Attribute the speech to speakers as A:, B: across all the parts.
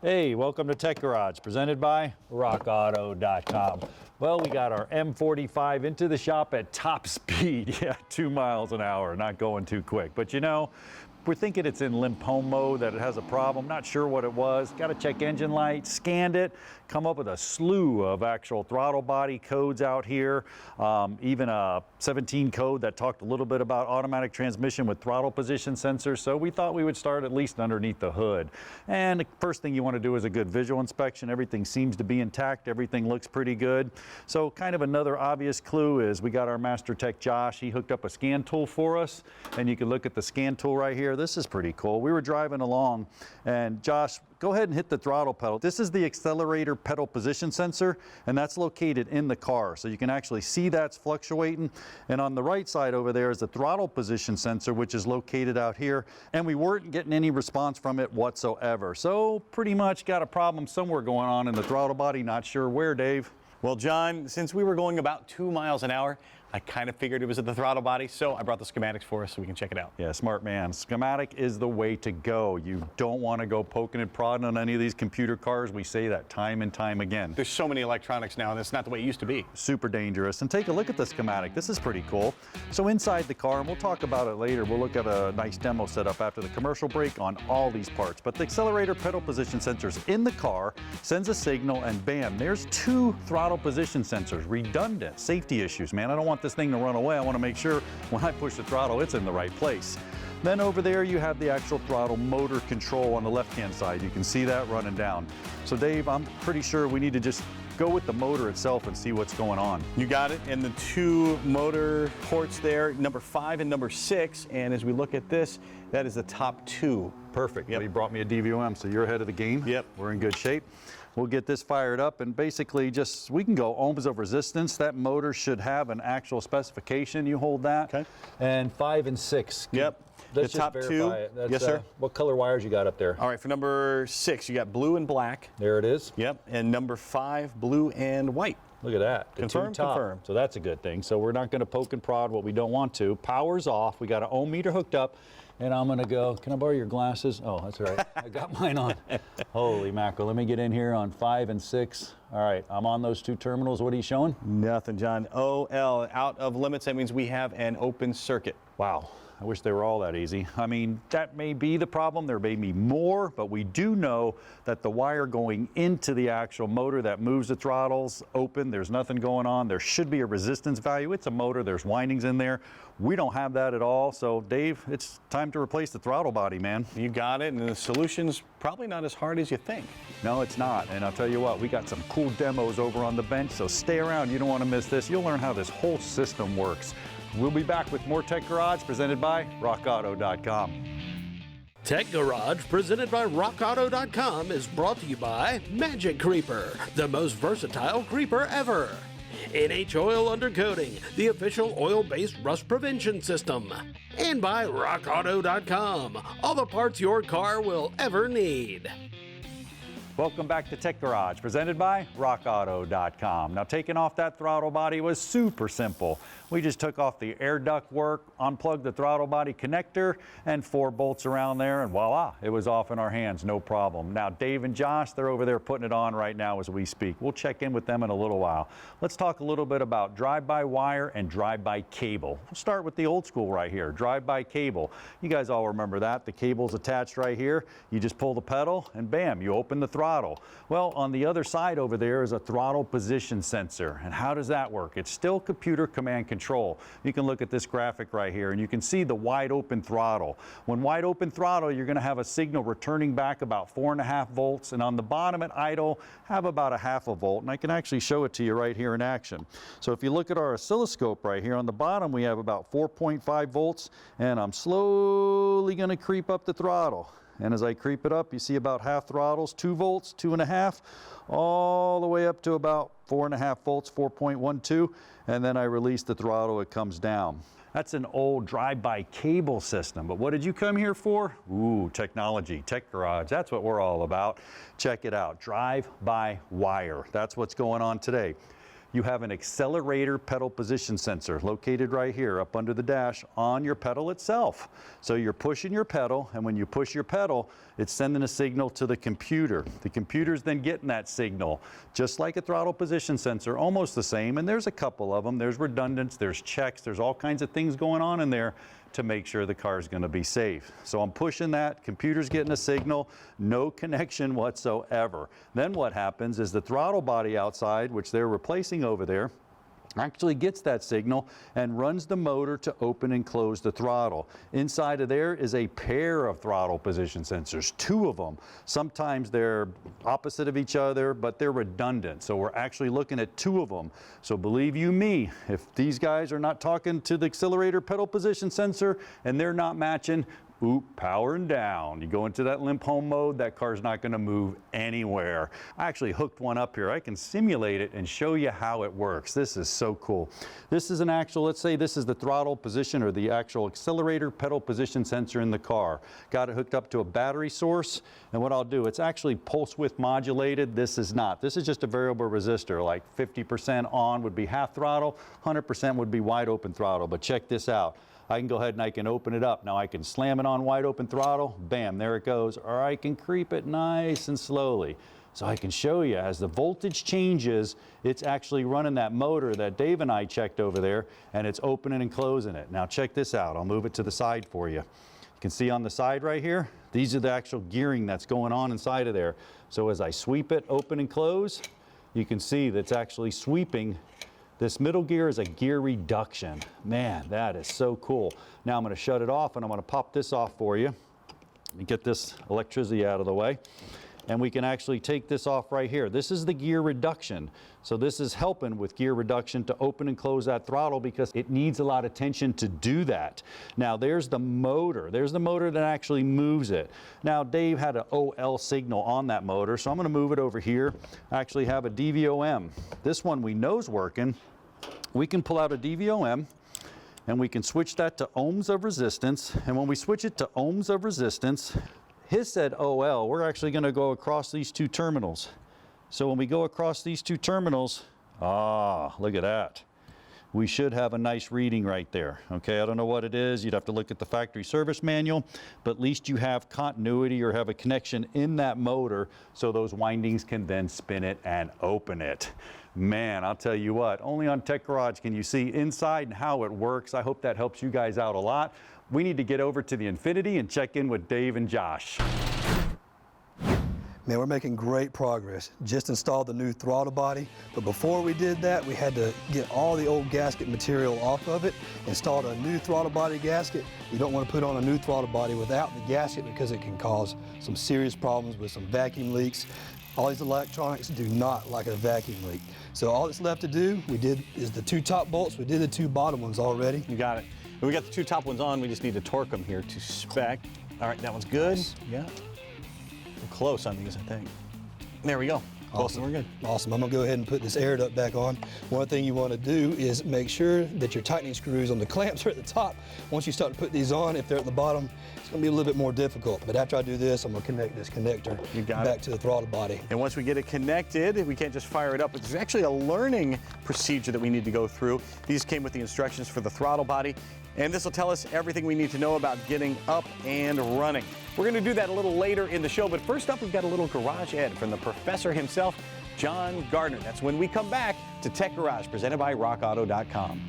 A: Hey, welcome to Tech Garage, presented by RockAuto.com. Well, we got our M45 into the shop at top speed. Yeah, 2 miles an hour, not going too quick. But you know, we're thinking it's in limp home mode, that it has a problem. Not sure what it was. Got to check engine light, scanned it, come up with a slew of actual throttle body codes out here. Even a 17 code that talked a little bit about automatic transmission with throttle position sensors. So we thought we would start at least underneath the hood. And the first thing you want to do is a good visual inspection. Everything seems to be intact. Everything looks pretty good. So kind of another obvious clue is we got our master tech Josh. He hooked up a scan tool for us, and you can look at the scan tool right here. This is pretty cool. We were driving along, and Josh, go ahead and hit the throttle pedal. This is the accelerator pedal position sensor, and that's located in the car. So you can actually see that's fluctuating. And on the right side over there is the throttle position sensor, which is located out here. And we weren't getting any response from it whatsoever. So pretty much got a problem somewhere going on in the throttle body. Not sure where, Dave.
B: Well, John, since we were going about 2 miles an hour, I kind of figured it was at the throttle body, so I brought the schematics for us so we can check it out.
A: Yeah, smart man. Schematic is the way to go. You don't want to go poking and prodding on any of these computer cars. We say that time and time again.
B: There's so many electronics now, and it's not the way it used to be.
A: Super dangerous. And take a look at the schematic. This is pretty cool. So inside the car, and we'll talk about it later, we'll look at a nice demo setup after the commercial break on all these parts. But the accelerator pedal position sensors in the car sends a signal, and bam, there's 2 throttle position sensors. Redundant. Safety issues, man. I don't want this thing to run away. I want to make sure when I push the throttle, it's in the right place. Then over there, you have the actual throttle motor control on the left-hand side. You can see that running down. So Dave, I'm pretty sure we need to just go with the motor itself and see what's going on.
B: You got it. And the 2 motor ports there, number 5 and number 6. And as we look at this, that is the top 2.
A: Perfect.
B: Yep.
A: Well, you brought me a DVOM, so you're ahead of the game.
B: Yep.
A: We're in good shape. We'll get this fired up, and basically just, we can go ohms of resistance. That motor should have an actual specification. You hold that.
B: Okay.
A: And 5 and 6.
B: Yep.
A: Let's
B: the top
A: just
B: 2.
A: verify it. That's,
B: yes, sir.
A: What color wires you got up there?
B: All right, for number 6, you got blue and black.
A: There it is.
B: Yep. And number 5, blue and white.
A: Look at that.
B: Confirm, confirm.
A: So that's a good thing. So we're not going to poke and prod what we don't want to. Power's off. We got an ohm meter hooked up. And I'm going to go, can I borrow your glasses? Oh, that's right. I got mine on. Holy mackerel. Let me get in here on 5 and 6. All right, I'm on those 2 terminals. What are you showing?
B: Nothing, John. OL, out of limits. That means we have an open circuit.
A: Wow. I wish they were all that easy. I mean, that may be the problem. There may be more, but we do know that the wire going into the actual motor that moves the throttle's open. There's nothing going on. There should be a resistance value. It's a motor. There's windings in there. We don't have that at all. So, Dave, it's time to replace the throttle body, man.
B: You got it, and the solution's probably not as hard as you think.
A: No, it's not. And I'll tell you what, we got some cool demos over on the bench, so stay around. You don't want to miss this. You'll learn how this whole system works. We'll be back with more Tech Garage presented by RockAuto.com.
C: Tech Garage, presented by RockAuto.com, is brought to you by Magic Creeper, the most versatile creeper ever. NH Oil Undercoating, the official oil-based rust prevention system. And by RockAuto.com, all the parts your car will ever need.
A: Welcome back to Tech Garage, presented by RockAuto.com. Now, taking off that throttle body was super simple. We just took off the air duct work, unplugged the throttle body connector, and 4 bolts around there, and voila, it was off in our hands, no problem. Now, Dave and Josh, they're over there putting it on right now as we speak. We'll check in with them in a little while. Let's talk a little bit about drive-by-wire and drive-by-cable. We'll start with the old school right here, drive-by-cable. You guys all remember that. The cable's attached right here. You just pull the pedal, and bam, you open the throttle. Well, on the other side over there is a throttle position sensor. And how does that work? It's still computer command control. You can look at this graphic right here, and you can see the wide open throttle. When wide open throttle, you're going to have a signal returning back about 4.5 volts, and on the bottom at idle, have about a 0.5 volt. And I can actually show it to you right here in action. So if you look at our oscilloscope right here, on the bottom we have about 4.5 volts, and I'm slowly going to creep up the throttle. And as I creep it up, you see about half throttles, 2 volts, 2.5, all the way up to about 4.5 volts, 4.12, and then I release the throttle, it comes down. That's an old drive-by cable system, but what did you come here for? Ooh, technology, Tech Garage, that's what we're all about. Check it out, drive-by wire, that's what's going on today. you have an accelerator pedal position sensor located right here up under the dash on your pedal itself. So you're pushing your pedal, and when you push your pedal, it's sending a signal to the computer. The computer's then getting that signal, just like a throttle position sensor, almost the same, and there's a couple of them. There's redundance, there's checks, there's all kinds of things going on in there to make sure the car is going to be safe. So I'm pushing that, computer's getting a signal, no connection whatsoever. Then what happens is the throttle body outside, which they're replacing over there, actually gets that signal and runs the motor to open and close the throttle. Inside of there is a pair of throttle position sensors, 2 of them. Sometimes they're opposite of each other, but they're redundant. So we're actually looking at 2 of them. So believe you me, if these guys are not talking to the accelerator pedal position sensor and they're not matching, oop, powering down. You go into that limp home mode, that car's not going to move anywhere. I actually hooked one up here. I can simulate it and show you how it works. This is so cool. This is an actual, let's say this is the throttle position or the actual accelerator pedal position sensor in the car. Got it hooked up to a battery source, and what I'll do, it's actually pulse width modulated. This is not. This is just a variable resistor, like 50% on would be half throttle, 100% would be wide open throttle, but check this out. I can go ahead and I can open it up. Now I can slam it on wide open throttle, bam, there it goes. Or I can creep it nice and slowly. So I can show you as the voltage changes, it's actually running that motor that Dave and I checked over there, and it's opening and closing it. Now check this out. I'll move it to the side for you. You can see on the side right here, these are the actual gearing that's going on inside of there. So as I sweep it, open and close, you can see that's actually sweeping. This middle gear is a gear reduction. Man, that is so cool. Now I'm going to shut it off, and I'm going to pop this off for you and get this electricity out of the way. And we can actually take this off right here. This is the gear reduction. So this is helping with gear reduction to open and close that throttle because it needs a lot of tension to do that. Now there's the motor. There's the motor that actually moves it. Now Dave had an OL signal on that motor, so I'm going to move it over here. I actually have a DVOM. This one we know is working. We can pull out a DVOM and we can switch that to ohms of resistance. And when we switch it to ohms of resistance, his said OL, we're actually going to go across these 2 terminals. So when we go across these 2 terminals, look at that. We should have a nice reading right there. Okay, I don't know what it is. You'd have to look at the factory service manual, but at least you have continuity or have a connection in that motor so those windings can then spin it and open it. Man, I'll tell you what, only on Tech Garage can you see inside and how it works. I hope that helps you guys out a lot. We need to get over to the Infinity and check in with Dave and Josh.
D: Man, we're making great progress. Just installed the new throttle body, but before we did that, we had to get all the old gasket material off of it, installed a new throttle body gasket. You don't want to put on a new throttle body without the gasket because it can cause some serious problems with some vacuum leaks. All these electronics do not like a vacuum leak. So all that's left to do, we did, is the 2 top bolts. We did the 2 bottom ones already.
B: You got it. We got the 2 top ones on. We just need to torque them here to spec. All right, that one's good.
D: Nice.
B: Yeah. We're close on these, I think. There we go.
D: Awesome.
B: We're good.
D: Awesome. I'm going to go ahead and put this air duct back on. One thing you want to do is make sure that your tightening screws on the clamps are at the top. Once you start to put these on, if they're at the bottom, it's going to be a little bit more difficult. But after I do this, I'm going to connect this connector back to the throttle body.
B: And once we get it connected, we can't just fire it up. There's actually a learning procedure that we need to go through. These came with the instructions for the throttle body. And this will tell us everything we need to know about getting up and running. We're going to do that a little later in the show, but first up, we've got a little Garage Ed from the professor himself, John Gardner. That's when we come back to Tech Garage, presented by RockAuto.com.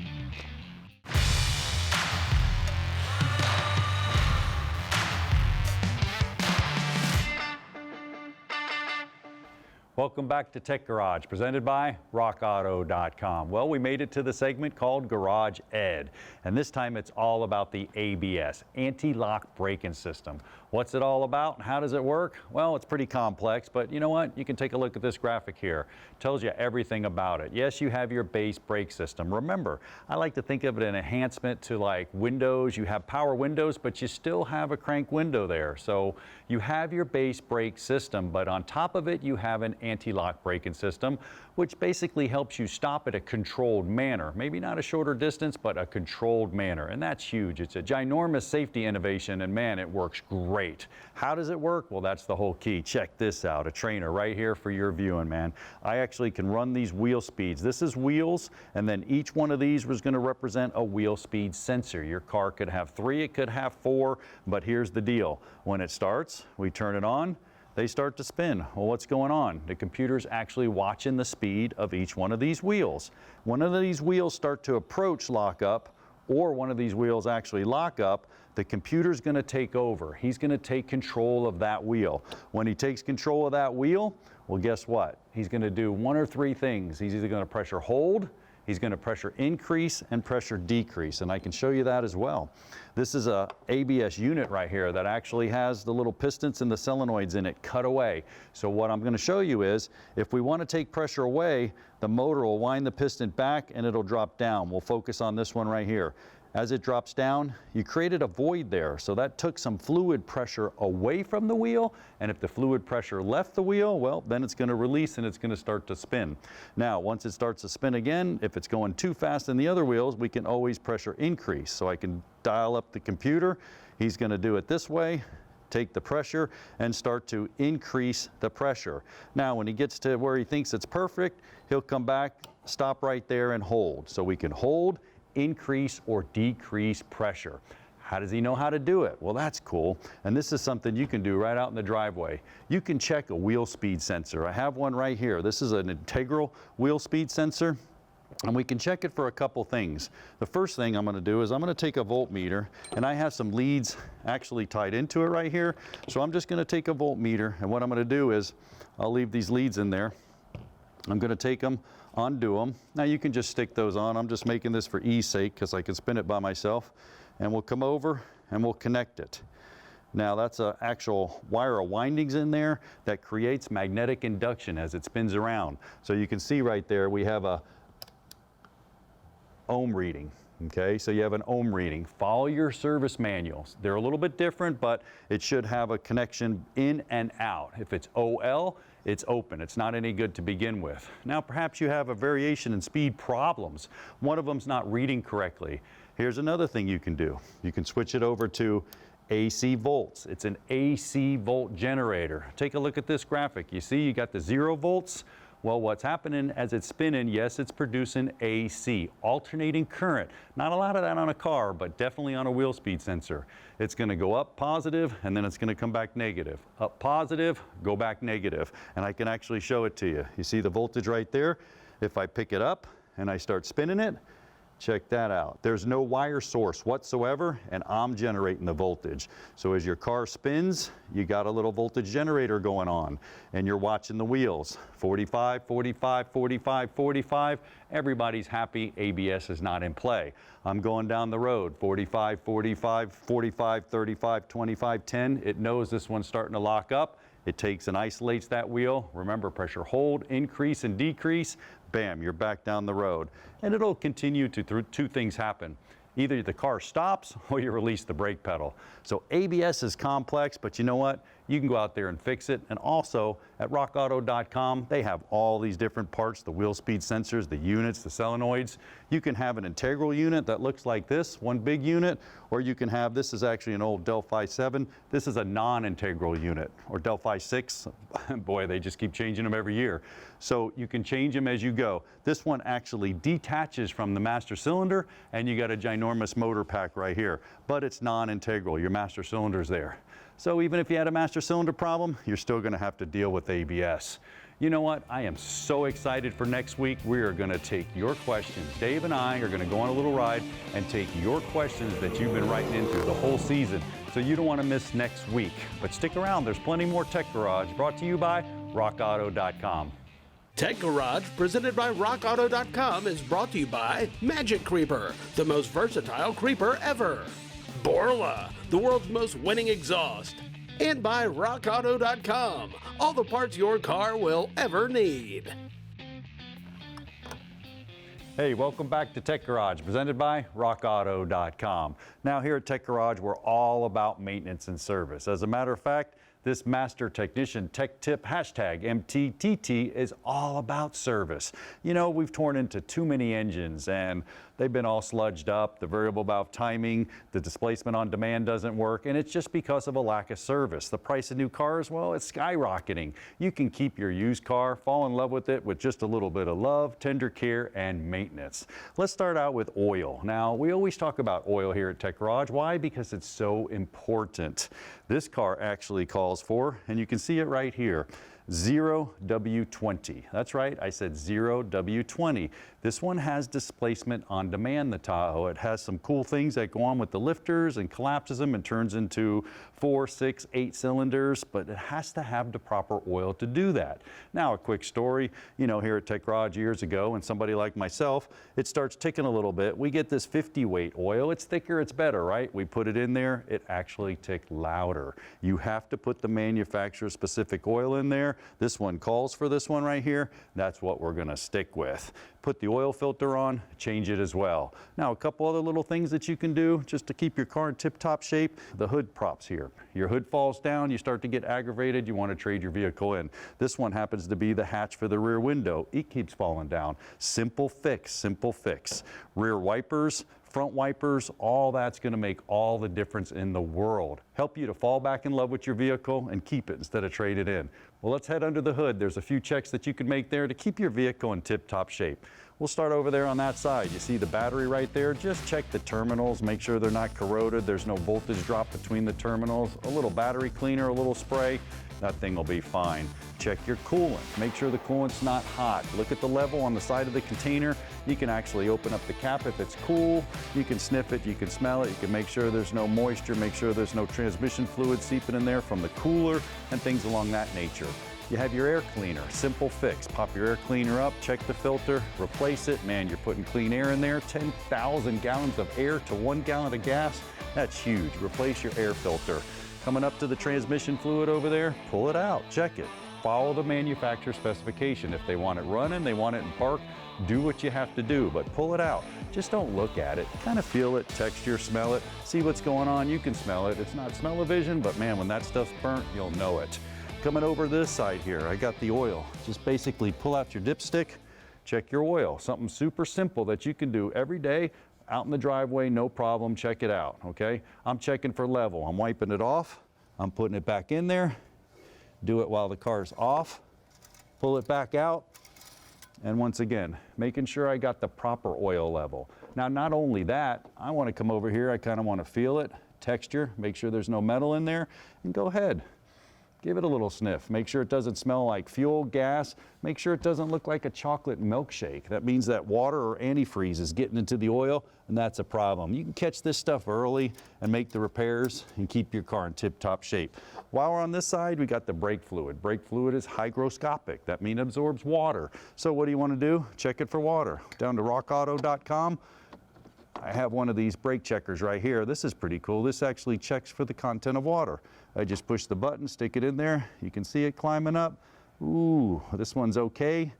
A: Welcome back to Tech Garage, presented by RockAuto.com. Well, we made it to the segment called Garage Ed, and this time it's all about the ABS, anti-lock braking system. What's it all about and how does it work? Well, it's pretty complex, but you know what? You can take a look at this graphic here. It tells you everything about it. Yes, you have your base brake system. Remember, I like to think of it an enhancement to like windows. You have power windows, but you still have a crank window there. So you have your base brake system, but on top of it, you have an anti-lock braking system, which basically helps you stop at a controlled manner. Maybe not a shorter distance, but a controlled manner. And that's huge. It's a ginormous safety innovation, and man, it works great. How does it work? Well, that's the whole key. Check this out, a trainer right here for your viewing, man. I actually can run these wheel speeds. This is wheels, and then each one of these was going to represent a wheel speed sensor. Your car could have 3, it could have 4, but here's the deal. When it starts, we turn it on, they start to spin. Well, what's going on? The computer's actually watching the speed of each one of these wheels. One of these wheels start to approach lockup, or one of these wheels actually lock up, the computer's going to take over. He's going to take control of that wheel. When he takes control of that wheel, well, guess what? He's going to do 1 or 3 things. He's either going to pressure hold, he's going to pressure increase, and pressure decrease, and I can show you that as well. This is a ABS unit right here that actually has the little pistons and the solenoids in it cut away. So what I'm going to show you is, if we want to take pressure away, the motor will wind the piston back and it'll drop down. We'll focus on this one right here. As it drops down, you created a void there, so that took some fluid pressure away from the wheel, and if the fluid pressure left the wheel, well, then it's going to release and it's going to start to spin. Now, once it starts to spin again, if it's going too fast in the other wheels, we can always pressure increase. So I can dial up the computer. He's going to do it this way, take the pressure, and start to increase the pressure. Now, when he gets to where he thinks it's perfect, he'll come back, stop right there, and hold. So we can hold, increase, or decrease pressure. How does he know how to do it? Well, that's cool. And this is something you can do right out in the driveway. You can check a wheel speed sensor. I have one right here. This is an integral wheel speed sensor, and we can check it for a couple things. The first thing I'm going to do is I'm going to take a voltmeter, and I have some leads actually tied into it right here. So I'm just going to take a voltmeter, and what I'm going to do is I'll leave these leads in there. I'm going to take them, undo them. Now you can just stick those on. I'm just making this for ease sake because I can spin it by myself. And we'll come over and we'll connect it. Now that's an actual wire of windings in there that creates magnetic induction as it spins around. So you can see right there we have a ohm reading. Okay, so you have an ohm reading. Follow your service manuals. They're a little bit different, but it should have a connection in and out. If it's OL, it's open. It's not any good to begin with. Now, perhaps you have a variation in speed problems. One of them's not reading correctly. Here's another thing you can do. You can switch it over to AC volts. It's an AC volt generator. Take a look at this graphic. You see you got the 0 volts. Well, what's happening as it's spinning, yes, it's producing AC, alternating current. Not a lot of that on a car, but definitely on a wheel speed sensor. It's going to go up positive, and then it's going to come back negative. Up positive, go back negative. And I can actually show it to you. You see the voltage right there? If I pick it up and I start spinning it, check that out. There's no wire source whatsoever, and I'm generating the voltage. So as your car spins, you got a little voltage generator going on, and you're watching the wheels. 45, 45, 45, 45. Everybody's happy. ABS is not in play. I'm going down the road. 45, 45, 45, 35, 25, 10. It knows this one's starting to lock up. It takes and isolates that wheel. Remember, pressure hold, increase, and decrease. Bam, you're back down the road. And it'll continue to, 2 things happen. Either the car stops or you release the brake pedal. So ABS is complex, but you know what? You can go out there and fix it. And also at rockauto.com, they have all these different parts, the wheel speed sensors, the units, the solenoids. You can have an integral unit that looks like this, one big unit, or you can have, this is actually an old Delphi 7. This is a non-integral unit, or Delphi 6. Boy, they just keep changing them every year. So you can change them as you go. This one actually detaches from the master cylinder, and you got a ginormous motor pack right here. But it's non-integral. Your master cylinder's there. So even if you had a master cylinder problem, you're still going to have to deal with ABS. You know what? I am so excited for next week. We are going to take your questions. Dave and I are going to go on a little ride and take your questions that you've been writing in through the whole season. So you don't want to miss next week. But stick around. There's plenty more Tech Garage brought to you by rockauto.com.
C: Tech Garage, presented by rockauto.com, is brought to you by Magic Creeper, the most versatile creeper ever. Borla, the world's most winning exhaust. And by rockauto.com, all the parts your car will ever need.
A: Hey, welcome back to Tech Garage, presented by rockauto.com. Now here at Tech Garage, we're all about maintenance and service. As a matter of fact, This Master Technician Tech Tip hashtag MTTT is all about service. You know, we've torn into too many engines and they've been all sludged up, the variable valve timing, the displacement on demand doesn't work, and it's just because of a lack of service. The price of new cars, well, it's skyrocketing. You can keep your used car, fall in love with it with just a little bit of love, tender care, and maintenance. Let's start out with oil. Now, we always talk about oil here at Tech Garage. Why? Because it's so important. This car actually calls for, and you can see it right here, 0W20. That's right, I said 0W20. This one has displacement on demand, the Tahoe. It has some cool things that go on with the lifters and collapses them and turns into 4, 6, 8 cylinders, but it has to have the proper oil to do that. Now, a quick story, you know, here at Tech Garage years ago, and somebody like myself, it starts ticking a little bit. We get this 50 weight oil. It's thicker, it's better, right? We put it in there, it actually ticked louder. You have to put the manufacturer specific oil in there. This one calls for this one right here. That's what we're gonna stick with. Put the oil filter on, change it as well. Now, a couple other little things that you can do just to keep your car in tip-top shape. The hood props here. Your hood falls down, you start to get aggravated, you want to trade your vehicle in. This one happens to be the hatch for the rear window. It keeps falling down. Simple fix, simple fix. Rear wipers, front wipers, all that's going to make all the difference in the world. Help you to fall back in love with your vehicle and keep it instead of trade it in. Well, let's head under the hood. There's a few checks that you can make there to keep your vehicle in tip-top shape. We'll start over there on that side. You see the battery right there? Just check the terminals, make sure they're not corroded. There's no voltage drop between the terminals. A little battery cleaner, a little spray, that thing will be fine. Check your coolant. Make sure the coolant's not hot. Look at the level on the side of the container. You can actually open up the cap if it's cool. You can sniff it, you can smell it, you can make sure there's no moisture, make sure there's no transmission fluid seeping in there from the cooler and things along that nature. You have your air cleaner, simple fix. Pop your air cleaner up, check the filter, replace it. Man, you're putting clean air in there. 10,000 gallons of air to 1 gallon of gas. That's huge. Replace your air filter. Coming up to the transmission fluid over there, pull it out, check it. Follow the manufacturer specification. If they want it running, they want it in park, do what you have to do, but pull it out. Just don't look at it. Kind of feel it, texture, smell it, see what's going on. You can smell it. It's not smell-o-vision, but man, when that stuff's burnt, you'll know it. Coming over this side here, I got the oil. Just basically pull out your dipstick, check your oil. Something super simple that you can do every day out in the driveway, no problem, check it out, okay? I'm checking for level. I'm wiping it off, I'm putting it back in there, do it while the car's off, pull it back out, and once again, making sure I got the proper oil level. Now, not only that, I want to come over here, I kind of want to feel it, texture, make sure there's no metal in there, and go ahead. Give it a little sniff. Make sure it doesn't smell like fuel, gas. Make sure it doesn't look like a chocolate milkshake. That means that water or antifreeze is getting into the oil, and that's a problem. You can catch this stuff early and make the repairs and keep your car in tip-top shape. While we're on this side, we got the brake fluid. Brake fluid is hygroscopic. That means it absorbs water. So what do you want to do? Check it for water. Down to rockauto.com. I have one of these brake checkers right here. This is pretty cool. This actually checks for the content of water. I just push the button, stick it in there. You can see it climbing up. Ooh, this one's okay.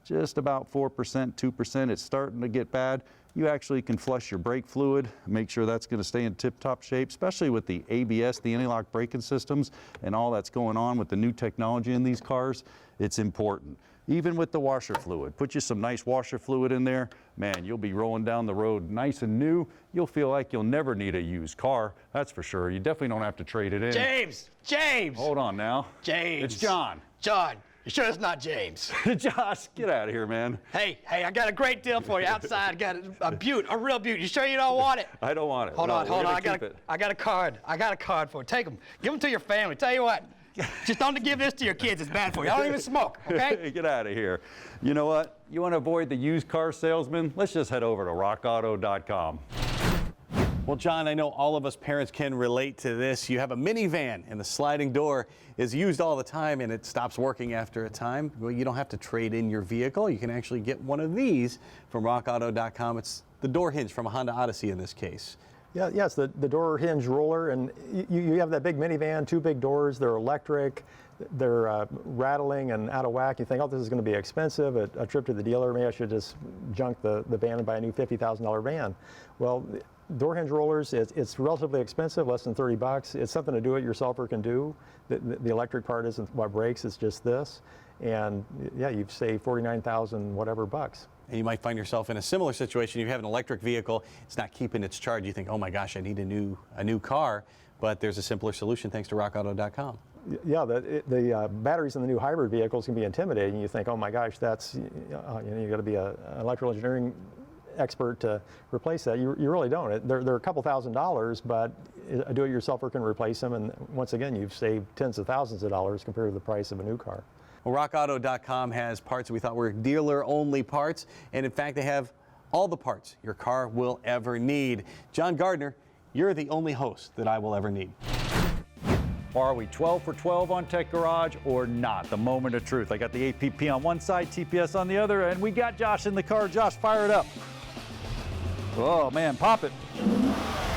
A: Just about 4%, 2%. It's starting to get bad. You actually can flush your brake fluid, make sure that's going to stay in tip-top shape, especially with the ABS, the anti-lock braking systems, and all that's going on with the new technology in these cars. It's important. Even with the washer fluid, put you some nice washer fluid in there. Man, you'll be rolling down the road nice and new. You'll feel like you'll never need a used car. That's for sure. You definitely don't have to trade it in.
E: James!
A: Hold on now.
E: James!
A: It's John.
E: John, you sure it's not James?
A: Josh, get out of here, man.
E: Hey, I got a great deal for you outside. I got a beaut, a real beaut. You sure you don't want it?
A: I don't want it.
E: Hold
A: No,
E: on.
A: we're gonna
E: I got
A: keep it.
E: I got a card. I got a card for it. Take them. Give them to your family. Tell you what. Just don't give this to your kids. It's bad for you. I don't even smoke, okay?
A: Get out of here. You know what? You want to avoid the used car salesman? Let's just head over to rockauto.com.
B: Well, John, I know all of us parents can relate to this. You have a minivan and the sliding door is used all the time and it stops working after a time. Well, you don't have to trade in your vehicle. You can actually get one of these from rockauto.com. It's the door hinge from a Honda Odyssey in this case.
F: Yeah, yes, the door hinge roller, and you have that big minivan, 2 big doors, they're electric, they're rattling and out of whack. You think, oh, this is going to be expensive, a trip to the dealer, maybe I should just junk the van and buy a new $50,000 van. Well, Door hinge rollers, it's relatively expensive, less than 30 bucks. It's something a do-it-yourselfer can do. The electric part isn't what breaks, it's just this. And yeah, you've saved 49,000 whatever bucks.
B: And you might find yourself in a similar situation. You have an electric vehicle, it's not keeping its charge. You think, oh my gosh, I need a new car. But there's a simpler solution thanks to rockauto.com.
F: Yeah, the batteries in the new hybrid vehicles can be intimidating. You think, oh my gosh, that's, you got to be an electrical engineering expert to replace that. You really don't. They're a couple $1,000s, but a do-it-yourselfer can replace them. And once again, you've saved tens of thousands of dollars compared to the price of a new car.
B: Well, rockauto.com has parts that we thought were dealer-only parts, and in fact, they have all the parts your car will ever need. John Gardner, you're the only host that I will ever need.
A: Are we 12 for 12 on Tech Garage or not? The moment of truth. I got the APP on one side, TPS on the other, and we got Josh in the car. Josh, fire it up. Oh man, pop it.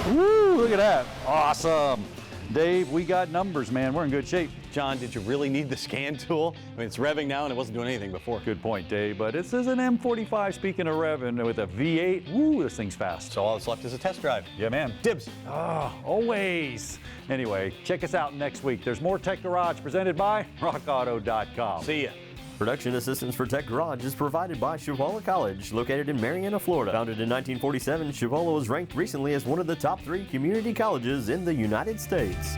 A: Woo, look at that. Awesome. Dave, we got numbers, man. We're in good shape.
B: John, did you really need the scan tool? I mean, it's revving now and it wasn't doing anything before.
A: Good point, Dave, but this is an M45, speaking of revving, with a V8. Woo, this thing's fast.
B: So all that's left is a test drive.
A: Yeah, man.
B: Dibs.
A: Oh, always. Anyway, check us out next week. There's more Tech Garage presented by rockauto.com.
B: See ya.
G: Production assistance for Tech Garage is provided by Chipola College, located in Marianna, Florida. Founded in 1947, Chipola was ranked recently as one of the top 3 community colleges in the United States.